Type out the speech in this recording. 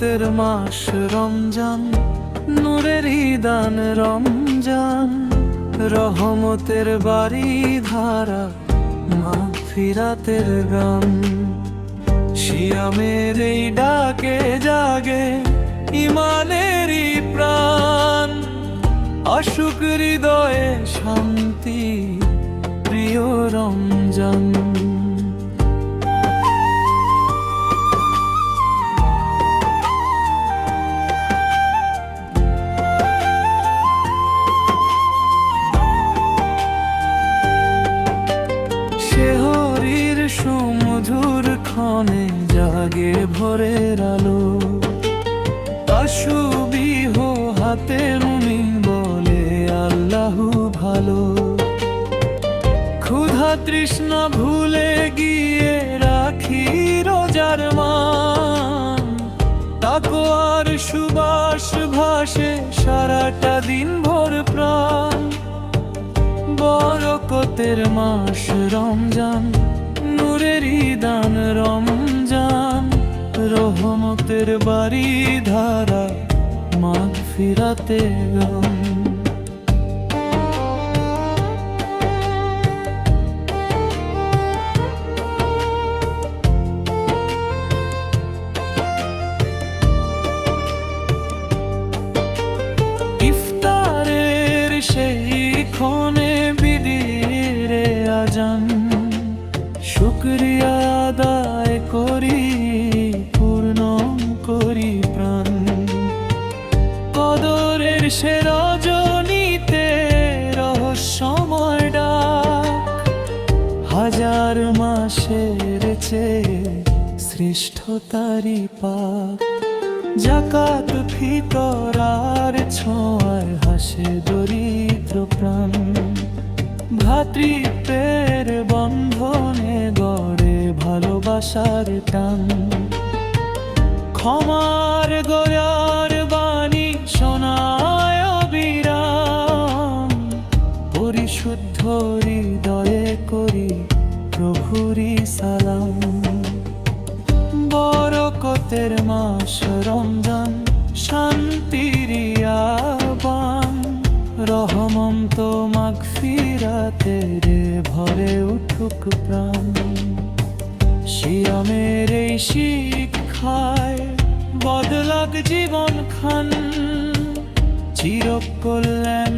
বরকতের মাস রমজান, নূরের ঈদান রমজান, রহমতের বাড়ি ধারা, মাগফিরাতের গান। সিয়ামের এই ডাকে জাগে ইমানেরই প্রাণ, আসুক হৃদয়ে শান্তি, প্রিয় রমজান। শেহরির সুমধুর ক্ষণে জাগে ভোরের আলো, তাসবিহ হাতে মুমিন বলে আল্লাহু ভালো। ক্ষুধা তৃষ্ণা ভুলে গিয়ে রাখি রোজার মান, তাকওয়ার সুবাস ভাসে সারাটা দিন ভোর প্রাণ। বরকতের মাস রমজান, নূরের ঈদান রমজান, রহমতের বাড়ি ধারা, মাগফিরাতের গান। ইফতারের সেই ক্ষণে বিদিরে আজান, শুকরিয়া আদায় করি, পূর্ণ করি প্রাণ। কদরের সে রজনীতে রহস্যময় ডাক, হাজার মাসের চেয়ে শ্রেষ্ঠ তারি পাক। জাকাত ফিতর আর ছোঁয়ায় হাসে দরিদ্র প্রাণ, ভ্রাতৃত্বের বন্ধনে গড়ে ভালোবাসার টান। ক্ষমার গোয়ার বাণী শোনায় অবিরাম, পরিশুদ্ধ হৃদয়ে করি প্রভুরি সালাম। বরকতের মাস রমজান, শান্তির আহ্বান, রহমত মাগফিরাতের ভরে উঠুক প্রাণ। সিয়ামের এই শিক্ষায় বদলাক জীবন খান, চিরকল্যাণ